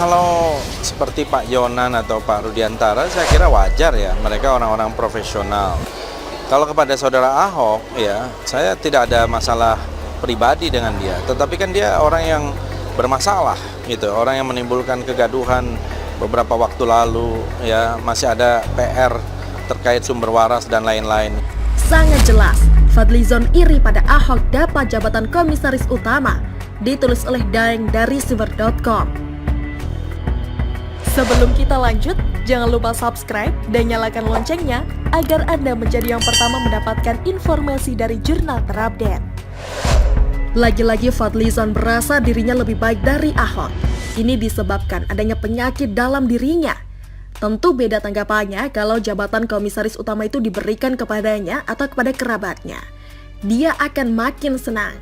Kalau seperti Pak Yonan atau Pak Rudiantara, saya kira wajar ya, mereka orang-orang profesional. Kalau kepada saudara Ahok, ya, saya tidak ada masalah pribadi dengan dia. Tetapi kan dia orang yang bermasalah, gitu, orang yang menimbulkan kegaduhan beberapa waktu lalu, ya, masih ada PR terkait sumber waras dan lain-lain. Sangat jelas, Fadlizon iri pada Ahok dapat jabatan komisaris utama, ditulis oleh Daeng dari Siber.com. Sebelum kita lanjut, jangan lupa subscribe dan nyalakan loncengnya agar Anda menjadi yang pertama mendapatkan informasi dari jurnal terupdate. Lagi-lagi Fadlizon merasa dirinya lebih baik dari Ahok. Ini disebabkan adanya penyakit dalam dirinya. Tentu beda tanggapannya kalau jabatan komisaris utama itu diberikan kepadanya atau kepada kerabatnya. Dia akan makin senang.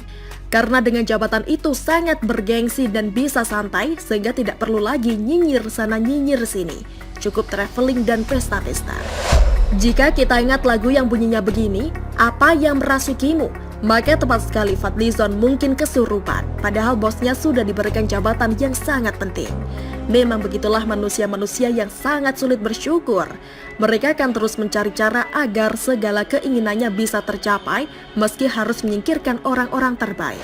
Karena dengan jabatan itu sangat bergengsi dan bisa santai sehingga tidak perlu lagi nyinyir sana nyinyir sini. Cukup traveling dan pesta-pesta. Jika kita ingat lagu yang bunyinya begini, apa yang merasukimu? Maka tepat sekali Fadlizon mungkin kesurupan, padahal bosnya sudah diberikan jabatan yang sangat penting. Memang begitulah manusia-manusia yang sangat sulit bersyukur. Mereka akan terus mencari cara agar segala keinginannya bisa tercapai meski harus menyingkirkan orang-orang terbaik.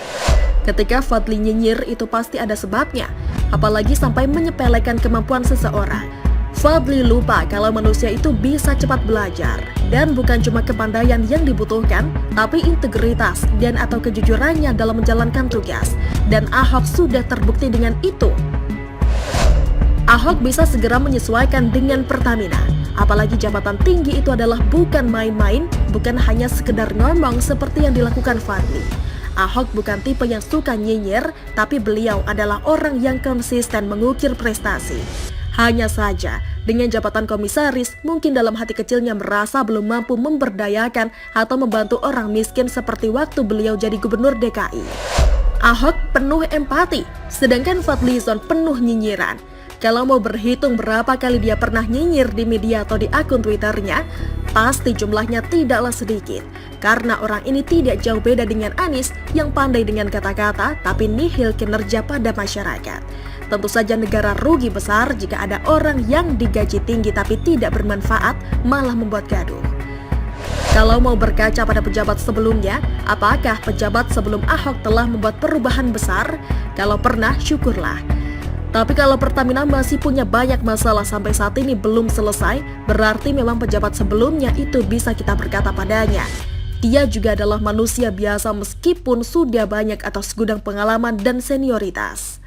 Ketika Fadli nyinyir itu pasti ada sebabnya, apalagi sampai menyepelekan kemampuan seseorang. Fadli lupa kalau manusia itu bisa cepat belajar. Dan bukan cuma kepandaian yang dibutuhkan, tapi integritas dan atau kejujurannya dalam menjalankan tugas. Dan Ahok sudah terbukti dengan itu. Ahok bisa segera menyesuaikan dengan Pertamina. Apalagi jabatan tinggi itu adalah bukan main-main, bukan hanya sekedar ngomong seperti yang dilakukan Fadli. Ahok bukan tipe yang suka nyinyir, tapi beliau adalah orang yang konsisten mengukir prestasi. Hanya saja, dengan jabatan komisaris, mungkin dalam hati kecilnya merasa belum mampu memberdayakan atau membantu orang miskin seperti waktu beliau jadi gubernur DKI. Ahok penuh empati, sedangkan Fadlizon penuh nyinyiran. Kalau mau berhitung berapa kali dia pernah nyinyir di media atau di akun Twitternya, pasti jumlahnya tidaklah sedikit. Karena orang ini tidak jauh beda dengan Anies yang pandai dengan kata-kata tapi nihil kinerja pada masyarakat. Tentu saja negara rugi besar jika ada orang yang digaji tinggi tapi tidak bermanfaat, malah membuat gaduh. Kalau mau berkaca pada pejabat sebelumnya, apakah pejabat sebelum Ahok telah membuat perubahan besar? Kalau pernah, syukurlah. Tapi kalau Pertamina masih punya banyak masalah sampai saat ini belum selesai, berarti memang pejabat sebelumnya itu bisa kita berkata padanya. Dia juga adalah manusia biasa meskipun sudah banyak atau segudang pengalaman dan senioritas.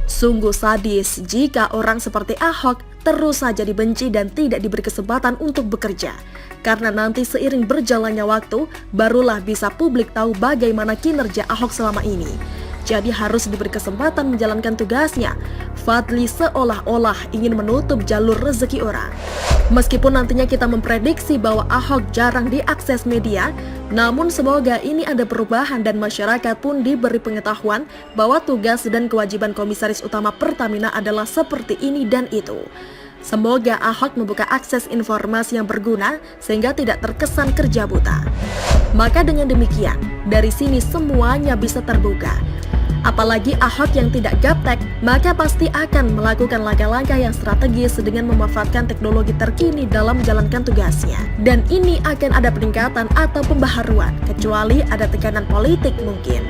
Sungguh sadis jika orang seperti Ahok terus saja dibenci dan tidak diberi kesempatan untuk bekerja. Karena nanti seiring berjalannya waktu, barulah bisa publik tahu bagaimana kinerja Ahok selama ini. Jadi harus diberi kesempatan menjalankan tugasnya. Fadli seolah-olah ingin menutup jalur rezeki orang. Meskipun nantinya kita memprediksi bahwa Ahok jarang diakses media, namun semoga ini ada perubahan dan masyarakat pun diberi pengetahuan bahwa tugas dan kewajiban komisaris utama Pertamina adalah seperti ini dan itu. Semoga Ahok membuka akses informasi yang berguna sehingga tidak terkesan kerja buta. Maka dengan demikian, dari sini semuanya bisa terbuka. Apalagi Ahok yang tidak gaptek, maka pasti akan melakukan langkah-langkah yang strategis dengan memanfaatkan teknologi terkini dalam menjalankan tugasnya. Dan ini akan ada peningkatan atau pembaharuan, kecuali ada tekanan politik mungkin.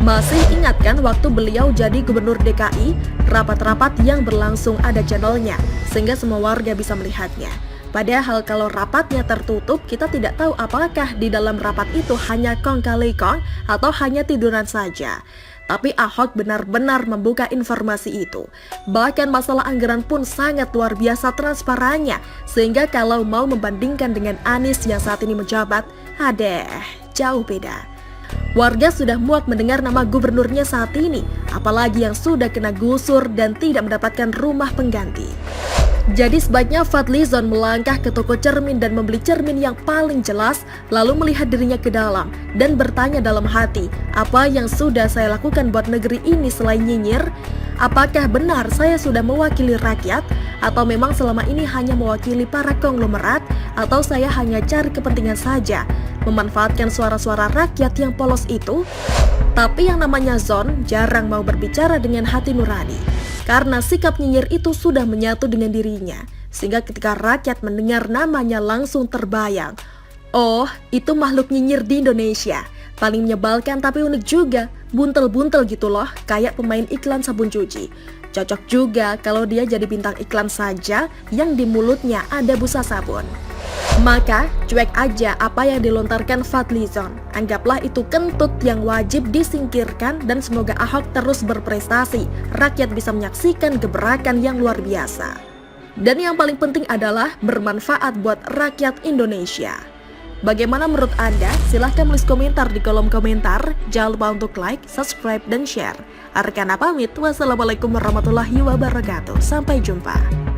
Masih ingat kan waktu beliau jadi gubernur DKI, rapat-rapat yang berlangsung ada channelnya, sehingga semua warga bisa melihatnya. Padahal kalau rapatnya tertutup, kita tidak tahu apakah di dalam rapat itu hanya kong kali kong atau hanya tiduran saja. Tapi Ahok benar-benar membuka informasi itu. Bahkan masalah anggaran pun sangat luar biasa transparannya. Sehingga kalau mau membandingkan dengan Anies yang saat ini menjabat, jauh beda. Warga sudah muak mendengar nama gubernurnya saat ini, apalagi yang sudah kena gusur dan tidak mendapatkan rumah pengganti. Jadi sebaiknya Fadlizon melangkah ke toko cermin dan membeli cermin yang paling jelas, lalu melihat dirinya ke dalam dan bertanya dalam hati, apa yang sudah saya lakukan buat negeri ini selain nyinyir? Apakah benar saya sudah mewakili rakyat? Atau memang selama ini hanya mewakili para konglomerat? Atau saya hanya cari kepentingan saja, memanfaatkan suara-suara rakyat yang polos itu? Tapi yang namanya Zon jarang mau berbicara dengan hati nurani. karena sikap nyinyir itu sudah menyatu dengan dirinya, sehingga ketika rakyat mendengar namanya langsung terbayang, oh, itu makhluk nyinyir di Indonesia. Paling menyebalkan tapi unik juga, buntel-buntel gitu loh, kayak pemain iklan sabun cuci. Cocok juga kalau dia jadi bintang iklan saja yang di mulutnya ada busa sabun. Maka, cuek aja apa yang dilontarkan Fadlizon. Anggaplah itu kentut yang wajib disingkirkan dan semoga Ahok terus berprestasi. Rakyat bisa menyaksikan gebrakan yang luar biasa. Dan yang paling penting adalah bermanfaat buat rakyat Indonesia. Bagaimana menurut Anda? Silahkan tulis komentar di kolom komentar. Jangan lupa untuk like, subscribe, dan share. Arkana pamit. Wassalamualaikum warahmatullahi wabarakatuh. Sampai jumpa.